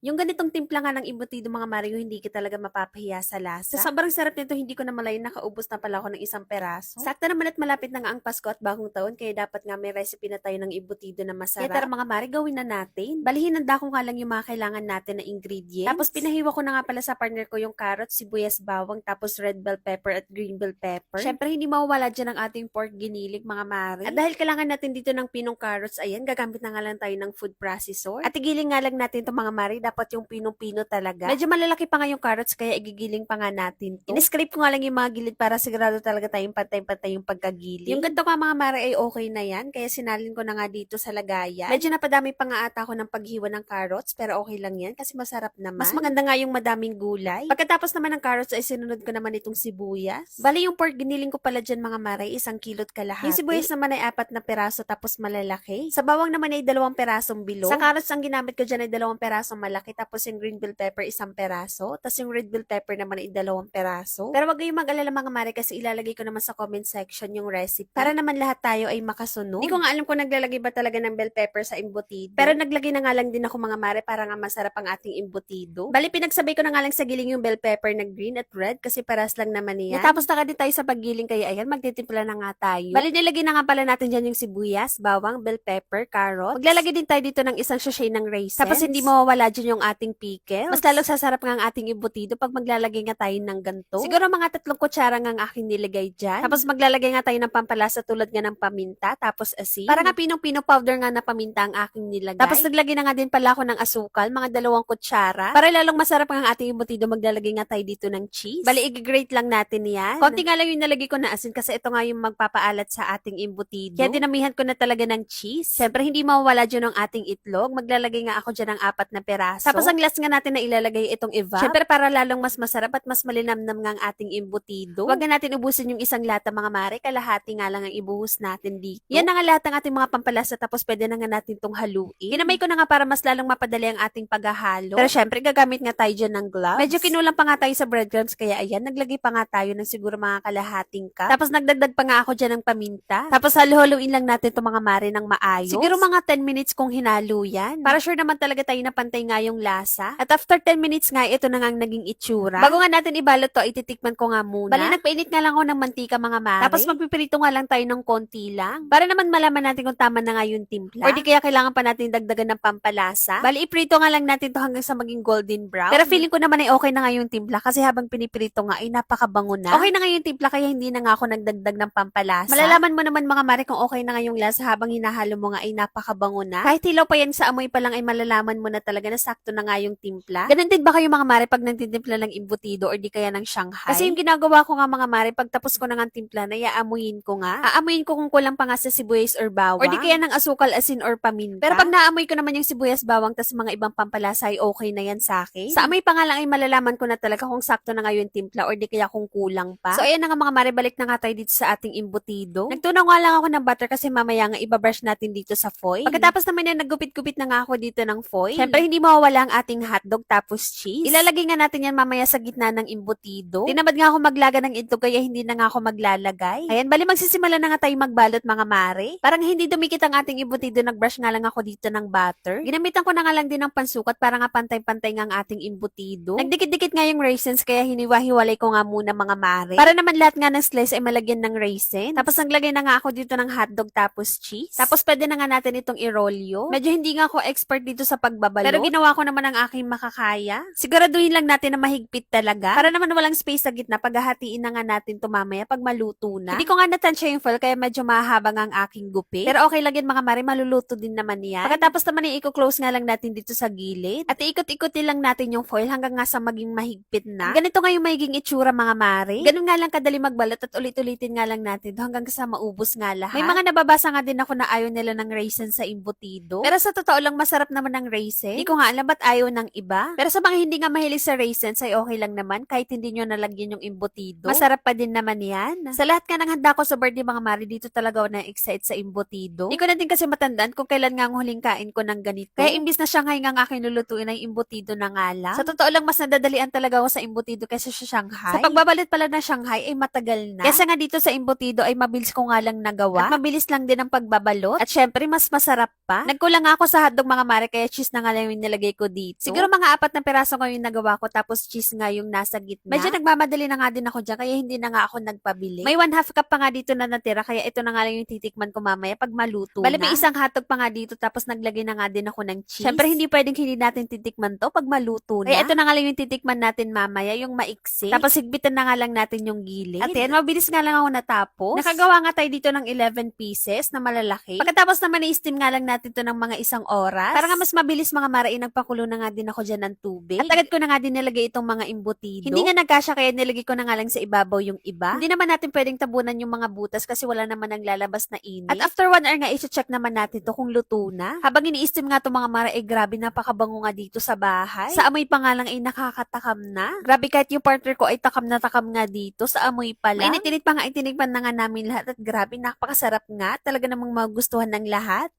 Yung ganitong timpla nga ng embutido mga Mario, hindi ka talaga mapapahiya sa lasa. Sa sobrang sarap nito, hindi ko na malayan nakaubos na pala ako ng isang peraso. Sakto naman at malapit na nga ang Pasko at bagong taon, kaya dapat nga may recipe na tayo ng embutido na masarap. Kaya tara mga Mari, gawin na natin. Balihin handa ko nga lang yung mga kailangan natin na ingredients. Tapos pinahiwa ko na nga pala sa partner ko yung carrots, sibuyas, bawang, tapos red bell pepper at green bell pepper. Syempre hindi mawawala dyan ang ating pork giniling mga Mari. At dahil kailangan natin dito ng pinong carrots, ayan, gagamit na nga lang tayo ng food processor. At igiling nga lang natin itong mga Mari, dapat yung pinong-pino talaga. Medyo malalaki pa nga yung carrots, kaya igigiling pa nga natin to. In-scrape ko nga lang yung mga gilid para sigurado talaga tayong pantay-pantay yung pagkagiling. Yung ganito ka mga Mari ay okay na yan, kaya sinalin ko na nga dito sa lagayan. Medyo napadami pa nga ata ako ng paghiwa ng carrots, pero okay lang yan kasi masarap naman. Mas maganda nga yung madaming gulay. Pagkatapos naman ng carrots ay sinunod ko naman itong sibuyas. Bali yung pork giniling ko pala dyan mga Mari, 1 kilo't kalahati. Yung sibuyas naman ay 4 na peraso tapos malalaki. Sa bawang naman ay 2 perasong bilog. Sa carrots ang ginamit ko dyan ay 2 perasong malaki, tapos yung green bell pepper 1 peraso, tapos yung red bell pepper naman ay 2 peraso. Pero wag kayong mag-alala mga Mari kasi ilalagay ko naman sa comment section yung recipe para naman lahat tayo ay makasunod. Hindi ko nga alam kung naglalagay ba talaga ng bell pepper sa embutido. Pero naglagay na nga lang din ako mga Mari para nga masarap ang ating embutido. Bali pinagsabay ko na nga lang sa giling yung bell pepper na green at red kasi paras lang naman yan. Natapos na ka din tayo sa paggiling kaya ayan, magtitimpla na nga tayo. Bali nilagay na nga pala natin dyan yung sibuyas, bawang, bell pepper, carrot. Maglalagay din tayo dito ng isang sachet ng raisins. Tapos hindi mawawala dyan yung ating pickles. Mas lalong sasarap nga ang ating embutido pag maglalagay nga tayo ng ganto. Siguro mga 3 kutsara nga ang aking nilagay dyan. Tapos maglalagay nga tayo ng pampalasa tulad nga ng paminta, tapos asin. Para nga pinong-pino powder nga na paminta ang aking nilagay. Tapos naglagay na nga din pala ako ng asukal, mga 2 kutsara. Para lalong masarap nga ang ating embutido, maglalagay nga tayo dito ng cheese. Bali, i-grate lang natin yan. Konti nga lang yung nalagay ko na asin kasi ito nga yung magpapaalat sa ating embutido. Kaya dinamihan ko na talaga ng cheese. Siyempre, hindi mawawala dyan ang ating itlog. Maglalagay nga ako dyan ng 4 na peraso. Tapos ang last nga natin na ilalagay itong evap. Siyempre, para lalong mas masarap at mas malinamnam nga ang ating embutido. Huwag nga natin ubusin yung isang lata mga Mari. Kalahati nga lang ang ibuhos natin dito. Yan na nga lahat ng ating mga pampalasa, tapos pwede na nga natin itong haluin. Ginamay ko na nga para mas lalong mapadali ang ating paghahalo. Pero syempre, gagamit nga tayo dyan ng gloves. Medyo kinulang pa nga tayo sa breadcrumbs, kaya ayan, naglagay pa nga tayo ng siguro mga kalahating cup. Tapos nagdagdag pa nga ako dyan ng paminta. Tapos halu-haluin lang natin itong mga Mari ng maayos. Siguro mga 10 minutes kung hinalo yan. Para sure naman talaga tayo na pantay nga yung lasa. At after 10 minutes nga, ito na nga ang naging itsura. Bago nga natin ibalot to, ititikman ko nga muna. Bali, nagpainit nga lang ako ng mantika mga Mari. Tapos magpipirito nga lang tayo ng konti lang. Para naman malaman natin kung tama na nga yung timpla. Or di kaya kailangan pa natin dagdagan ng pampalasa. Bali, iprito nga lang natin to hanggang sa maging golden brown. Pero feeling ko naman ay okay na nga yung timpla kasi habang piniprito nga ay napakabango na. Okay na nga yung timpla kaya hindi na nga ako nagdagdag ng pampalasa. Malalaman mo naman mga Mari kung okay na nga yung lasa habang hinahalo mo nga ay napakabango na. Kahit hilaw pa yan sa amoy pa lang ay malalaman mo na talaga na sakto na nga yung timpla. Ganun din ba kayo mga Mari pag nagtitimpla ng embutido or di kaya ng Shanghai? Kasi yung ginagawa ko nga mga Mari, pag tapos ko na nga timpla na iaamuyin ko nga. Aamuyin ko kung kulang pa nga sa sibuyas or bawang. Or di kaya ng asukal, asin or paminta. Pero pag naamoy ko naman yung sibuyas, bawang, tas mga ibang pampalasa ay okay na yan sa akin. Sa amoy pa nga lang ay malalaman ko na talaga kung sakto na nga yung timpla or di kaya kung kulang pa. So ayan na nga mga Mari, balik na nga tayo dito sa ating embutido. Nagtunaw nga lang ako ng butter kasi mamaya nga ibabrush natin dito sa foil. Pagkatapos naman yan, naggupit-gupit na nga ako dito ng foil. Siyempre hindi mawawala ang ating hotdog tapos cheese. Ilalagay nga natin yan mamaya sa gitna ng embutido. Tinamad nga ako maglaga ng itlog kaya hindi na nga ako maglalagay. Ayan, bali magsisimula na nga tayo magbalot mga Mari. Parang hindi dumikit ang ating embutido, nagbrush nga lang ako dito ng butter. Ginamitan ko na nga lang din ng pansukat para nga pantay-pantay nga ang ating embutido. Nagdikit-dikit nga yung raisins kaya hiniwa-hiwalay ko nga muna mga Mari. Para naman lahat nga ng slice ay malagyan ng raisin. Tapos naglagay na nga ako dito ng hotdog tapos cheese. Tapos pwede na nga natin itong irolyo. Medyo hindi nga ako expert dito sa pagbabalot. Pero ginawa ko naman ang aking makakaya. Siguraduhin lang natin na mahigpit talaga. Para naman walang space sa gitna, paghahatiin na nga natin ito mamaya pag maluto na. Hindi ko nga natansya yung foil kaya medyo mahaba nga ang aking gupit. Pero okay lang yan mga Mari, maluluto din naman yan. Pagkatapos naman i-close nga lang natin dito sa gilid. At iikot-ikutin lang natin yung foil hanggang nga sa maging mahigpit na. Ganito nga yung magiging itsura mga Mari. Ganun nga lang kadali magbalot at ulit-ulitin nga lang natin hanggang sa maubos nga lahat. May mga nababasa nga din ako na ayaw nila ng raisin sa embutido. Pero sa totoo lang masarap naman ng raisin. Hindi ko nga alam ba't ayaw ng iba. Pero sa mga hindi nga mahilig sa raisins ay okay lang naman kahit hindi nyo nalagyan yung embutido. Masarap pa din naman yan. Sa lahat nga ng handa ko sa birthday mga Mari, dito talaga ako na-excite sa embutido. Hindi ko na din kasi matandaan kung kailan nga ang huling kain ko ng ganito. Kaya imbis na Shanghai nga ang aking lulutuin ay embutido na nga lang. Sa totoo lang mas nadadalian talaga ako sa embutido kaysa sa Shanghai. Sa pagbabalit pala ng Shanghai ay matagal na. Kesa nga dito sa embutido ay mabilis ko nga lang nagawa. At mabilis lang din ang pagbabalot. At syempre mas masarap pa. Nagkulang nga ako sa hotdog mga Mari kaya cheese na nga lang yung nilagay nilagay ko dito. Siguro mga 4 na peraso ko yung nagawa ko tapos cheese nga yung nasa gitna. Medyo nagmamadali na nga din ako dyan kaya hindi na nga ako nagpabili. May 1/2 cup pa nga dito na natira kaya ito na nga lang yung titikman ko mamaya pag maluto na. Bale may isang hotdog pa nga dito tapos naglagay na nga din ako ng cheese. Syempre hindi pwedeng hindi natin titikman to pag maluto na. Kaya ito na nga lang yung titikman natin mamaya, yung maiksi. Tapos higpitan na nga lang natin yung gilid. At yan, mabilis nga lang ako natapos. Nakagawa nga tayo dito ng 11 pieces na malalaki. Pagkatapos naman i-steam nga lang natin to ng mga 1 oras. Para nga mas mabilis mga marai, nagpakulo na nga din ako dyan ng tubig. At agad ko na nga din nilagay itong mga imbutido. Hindi nga nagkasya kaya nilagay ko na nga lang sa ibabaw yung iba. Hindi naman natin pwedeng tabunan yung mga butas kasi wala naman naglalabas na init. At after 1 hour nga, i-check naman natin to kung luto na. Habang ini-steam nga itong mga marai, grabe napakabango nga dito sa bahay. Sa amoy pa nga lang ay nakakatakam na. Grabe kahit yung partner ko ay takam na takam nga dito sa amoy pa lang. Mainit-init pa nga, itinikman na nga namin lahat at grabe napakasarap nga. Talaga namang magustuhan ng lahat.